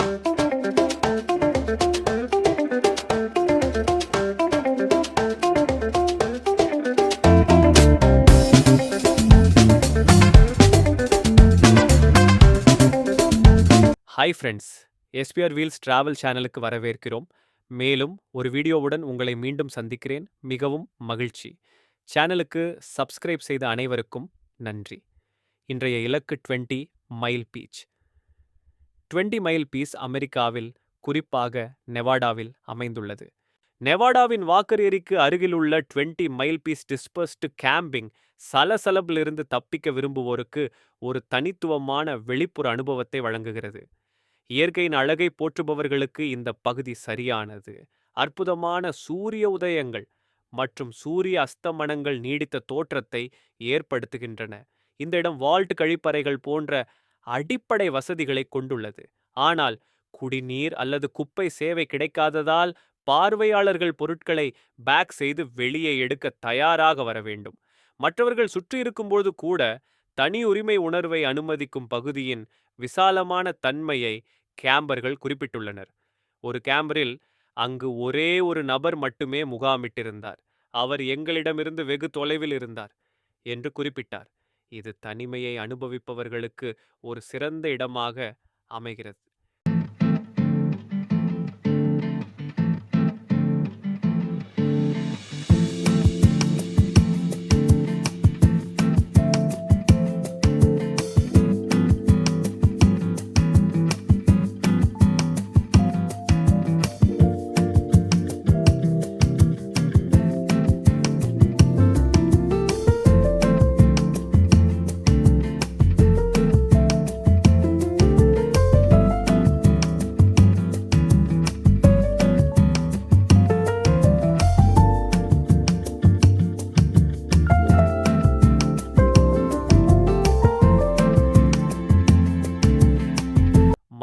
Hi friends, SPR wheels travel சேனலுக்கு வரவேற்கிறோம். மேலும் ஒரு வீடியோவுடன் உங்களை மீண்டும் சந்திக்கிறேன். மிகவும் மகிழ்ச்சி. சேனலுக்கு சப்ஸ்கிரைப் செய்த அனைவருக்கும் நன்றி. இன்றைய இலக்கு 20 மைல் பீச். 20 மைல் பீச் அமெரிக்காவில், குறிப்பாக நெவாடாவில் அமைந்துள்ளது. நெவாடாவின் வாக்கர் ஏரிக்கு அருகிலுள்ள 20 மைல் பீச் டிஸ்பர்ஸ்டு கேம்பிங் சலசலப்பிலிருந்து தப்பிக்க விரும்புவோருக்கு ஒரு தனித்துவமான வெளிப்புற அனுபவத்தை வழங்குகிறது. இயற்கையின் அழகை போற்றுபவர்களுக்கு இந்த பகுதி சரியானது. அற்புதமான சூரிய உதயங்கள் மற்றும் சூரிய அஸ்தமனங்கள் நீடித்த தோற்றத்தை ஏற்படுத்துகின்றன. இந்த இடம் வால்ட் கழிப்பறைகள் போன்ற அடிப்படை வசதிகளை கொண்டுள்ளது. ஆனால் குடிநீர் அல்லது குப்பை சேவை கிடைக்காததால் பார்வையாளர்கள் பொருட்களை பேக் செய்து வெளியே எடுக்க தயாராக வர வேண்டும். மற்றவர்கள் சுற்றி இருக்கும்போது கூட தனி உரிமை உணர்வை அனுமதிக்கும் பகுதியின் விசாலமான தன்மையை கேம்பர்கள் குறிப்பிட்டுள்ளனர். ஒரு கேம்பரில் அங்கு ஒரே ஒரு நபர் மட்டுமே முகாமிட்டிருந்தார். அவர் எங்களிடமிருந்து வெகு தொலைவில் இருந்தார் என்று குறிப்பிட்டார். இது தனிமையை அனுபவிப்பவர்களுக்கு ஒரு சிறந்த இடமாக அமைகிறது.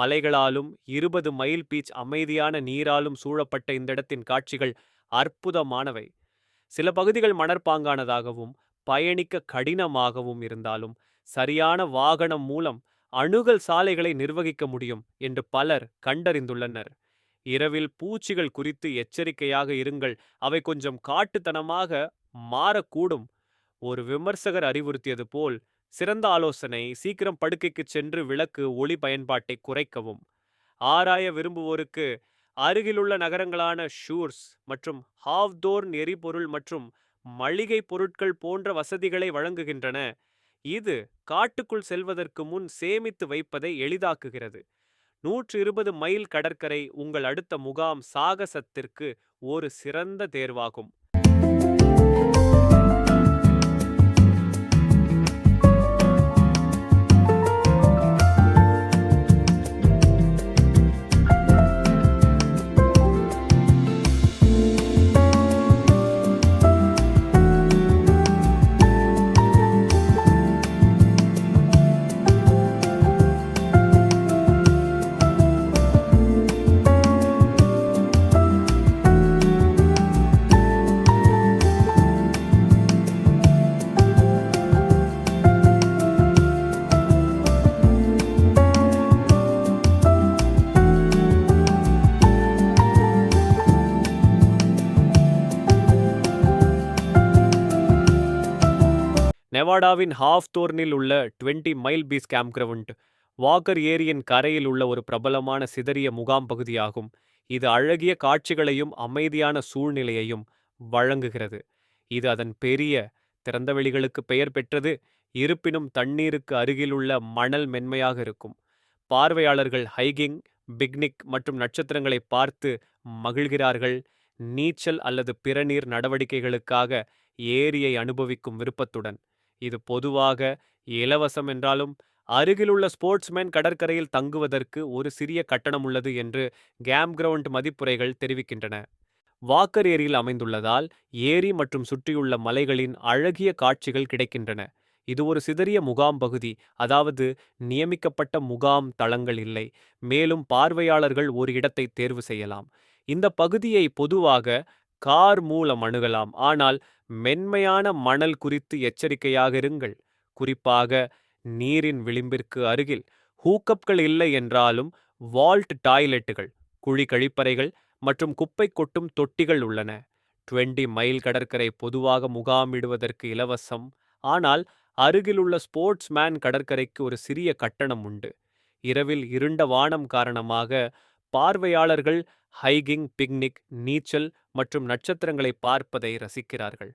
மலைகளாலும் 20 மைல் பீச் அமைதியான நீராலும் சூழப்பட்ட இந்த இடத்தின் காட்சிகள் அற்புதமானவை. சில பகுதிகள் மணற்பாங்கானதாகவும் பயணிக்க கடினமாகவும் இருந்தாலும் சரியான வாகனம் மூலம் அணுகல் சாலைகளை நிர்வகிக்க முடியும் என்று பலர் கண்டறிந்துள்ளனர். இரவில் பூச்சிகள் குறித்து எச்சரிக்கையாக இருங்கள், அவை கொஞ்சம் காட்டுத்தனமாக மாறக்கூடும். ஒரு விமர்சகர் அறிவுறுத்தியது போல் சிறந்த ஆலோசனை சீக்கிரம் படுக்கைக்கு சென்று விளக்கு ஒளி பயன்பாட்டை குறைக்கவும். ஆராய விரும்புவோருக்கு அருகிலுள்ள நகரங்களான ஷூர்ஸ் மற்றும் ஹாவ்தோர்ன் எரிபொருள் மற்றும் மளிகை பொருட்கள் போன்ற வசதிகளை வழங்குகின்றன. இது காட்டுக்குள் செல்வதற்கு முன் சேமித்து வைப்பதை எளிதாக்குகிறது. 120 மைல் கடற்கரை உங்கள் அடுத்த முகாம் சாகசத்திற்கு ஒரு சிறந்த தேர்வாகும். நெவாடாவின் ஹாவ்தோர்னில் உள்ள 20 mile beach camp ground Walker ஏரியின் கரையில் உள்ள ஒரு பிரபலமான சிதறிய முகாம் பகுதியாகும். இது அழகிய காட்சிகளையும் அமைதியான சூழ்நிலையையும் வழங்குகிறது. இது அதன் பெரிய திறந்தவெளிகளுக்கு பெயர் பெற்றது. இருப்பினும் தண்ணீருக்கு அருகிலுள்ள மணல் மென்மையாக இருக்கும். பார்வையாளர்கள் ஹைகிங், பிக்னிக் மற்றும் நட்சத்திரங்களை பார்த்து மகிழ்கிறார்கள். நீச்சல் அல்லது பிற நீர் நடவடிக்கைகளுக்காக ஏரியை அனுபவிக்கும் விருப்பத்துடன். இது பொதுவாக இலவசம் என்றாலும் அருகிலுள்ள ஸ்போர்ட்ஸ்மேன் கடற்கரையில் தங்குவதற்கு ஒரு சிறிய கட்டணம் உள்ளது என்று கேம்ப் கிரவுண்ட் மதிப்புரைகள் தெரிவிக்கின்றன. வாக்கர் ஏரியில் அமைந்துள்ளதால் ஏரி மற்றும் சுற்றியுள்ள மலைகளின் அழகிய காட்சிகள் கிடைக்கின்றன. இது ஒரு சிதறிய முகாம் பகுதி, அதாவது நியமிக்கப்பட்ட முகாம் தளங்கள் இல்லை. மேலும் பார்வையாளர்கள் ஒரு இடத்தை தேர்வு செய்யலாம். இந்த பகுதியை பொதுவாக கார் மூலம் அணுகலாம், ஆனால் மென்மையான மணல் குறித்து எச்சரிக்கையாக இருங்கள். குறிப்பாக நீரின் விளிம்பிற்கு அருகில் ஹூக்கப்கள் இல்லை என்றாலும் வால்ட் டாய்லெட்டுகள், குழி கழிப்பறைகள் மற்றும் குப்பை கொட்டும் தொட்டிகள் உள்ளன. 20 மைல் கடற்கரை பொதுவாக முகாமிடுவதற்கு இலவசம், ஆனால் அருகிலுள்ள ஸ்போர்ட்ஸ்மேன் கடற்கரைக்கு ஒரு சிறிய கட்டணம் உண்டு. இரவில் இருண்ட வானம் காரணமாக பார்வையாளர்கள் ஹைகிங், பிக்னிக், நீச்சல் மற்றும் நட்சத்திரங்களை பார்ப்பதை ரசிக்கிறார்கள்.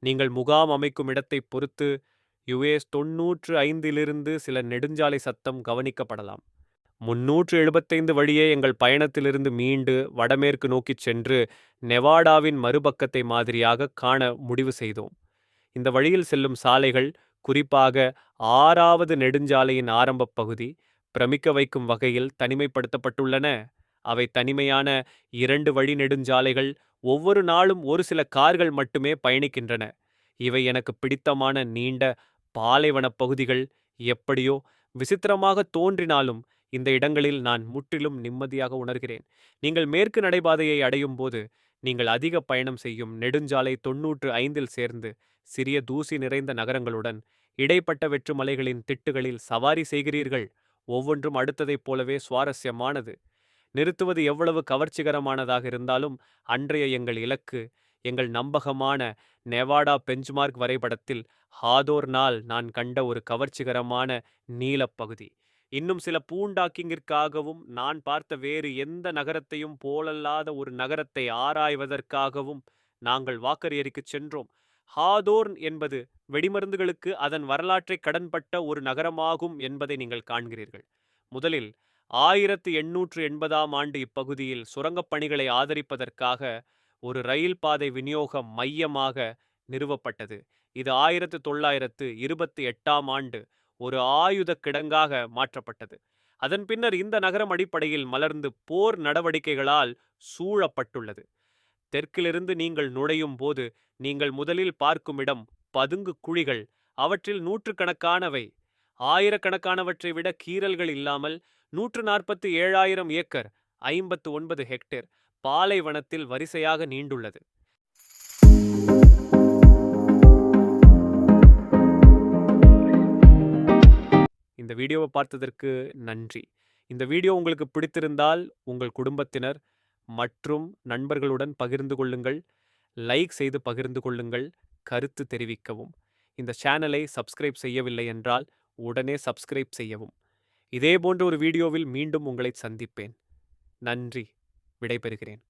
நீங்கள் முகாம் அமைக்கும் இடத்தைப் பொறுத்து யுஎஸ் 95 சில நெடுஞ்சாலை சத்தம் கவனிக்கப்படலாம். 375 வழியே எங்கள் பயணத்திலிருந்து மீண்டு வடமேற்கு நோக்கிச் சென்று நெவாடாவின் மறுபக்கத்தை மாதிரியாக காண முடிவு செய்தோம். இந்த வழியில் செல்லும் சாலைகள், குறிப்பாக 6வது நெடுஞ்சாலையின் ஆரம்பப் பகுதி, பிரமிக்க வைக்கும் வகையில் தனிமைப்படுத்தப்பட்டுள்ளன. அவை தனிமையான 2 வழி நெடுஞ்சாலைகள், ஒவ்வொரு நாளும் ஒரு சில கார்கள் மட்டுமே பயணிக்கின்றன. இவை எனக்கு பிடித்தமான நீண்ட பாலைவனப் பகுதிகள். எப்படியோ விசித்திரமாக தோன்றினாலும் இந்த இடங்களில் நான் முற்றிலும் நிம்மதியாக உணர்கிறேன். நீங்கள் மேற்கு நடைபாதையை அடையும் போது நீங்கள் அதிக பயணம் செய்யும் நெடுஞ்சாலை 95 சேர்ந்து சிறிய தூசி நிறைந்த நகரங்களுடன் இடைப்பட்ட வெற்று மலைகளின் திட்டுகளில் சவாரி செய்கிறீர்கள். ஒவ்வொன்றும் அடுத்ததைப் போலவே சுவாரஸ்யமானது. நிறுத்துவது எவ்வளவு கவர்ச்சிகரமானதாக இருந்தாலும் அன்றைய எங்கள் இலக்கு, எங்கள் நம்பகமான நெவாடா பெஞ்ச்மார்க் வரைபடத்தில் ஹாதோர்னால் நான் கண்ட ஒரு கவர்ச்சிகரமான நீலப்பகுதி. இன்னும் சில பூண்டாக்கிங்கிற்காகவும் நான் பார்த்த வேறு எந்த நகரத்தையும் போலல்லாத ஒரு நகரத்தை ஆராய்வதற்காகவும் நாங்கள் வாக்கரியருக்குச் சென்றோம். ஹாதோர்ன் என்பது வெடிமருந்துகளுக்கு அதன் வரலாற்றை கடன்பட்ட ஒரு நகரமாகும் என்பதை நீங்கள் காண்கிறீர்கள். முதலில் 1880ஆம் ஆண்டு இப்பகுதியில் சுரங்கப் பணிகளை ஆதரிப்பதற்காக ஒரு ரயில் பாதை விநியோக மையமாக நிறுவப்பட்டது. இது 1928ஆம் ஆண்டு ஒரு ஆயுத கிடங்காக மாற்றப்பட்டது. அதன் பின்னர் இந்த நகரம் அடிப்படையில் மலர்ந்து போர் நடவடிக்கைகளால் சூழப்பட்டுள்ளது. தெற்கிலிருந்து நீங்கள் நுழையும் போது நீங்கள் முதலில் பார்க்கும் இடம் பதுங்கு குழிகள். அவற்றில் நூற்றுக்கணக்கானவை, ஆயிரக்கணக்கானவற்றை விட கீறல்கள் இல்லாமல் 147,000 ஏக்கர் 59 ஹெக்டேர் பாலைவனத்தில் வரிசையாக நீண்டுள்ளது. இந்த வீடியோவை பார்த்ததற்கு நன்றி. இந்த வீடியோ உங்களுக்கு பிடித்திருந்தால் உங்கள் குடும்பத்தினர் மற்றும் நண்பர்களுடன் பகிர்ந்து கொள்ளுங்கள். லைக் செய்து பகிர்ந்து கொள்ளுங்கள். கருத்து தெரிவிக்கவும். இந்த சேனலை சப்ஸ்கிரைப் செய்யவில்லை என்றால் உடனே சப்ஸ்கிரைப் செய்யவும். இதேபோன்ற ஒரு வீடியோவில் மீண்டும் உங்களை சந்திப்பேன். நன்றி. விடைபெறுகிறேன்.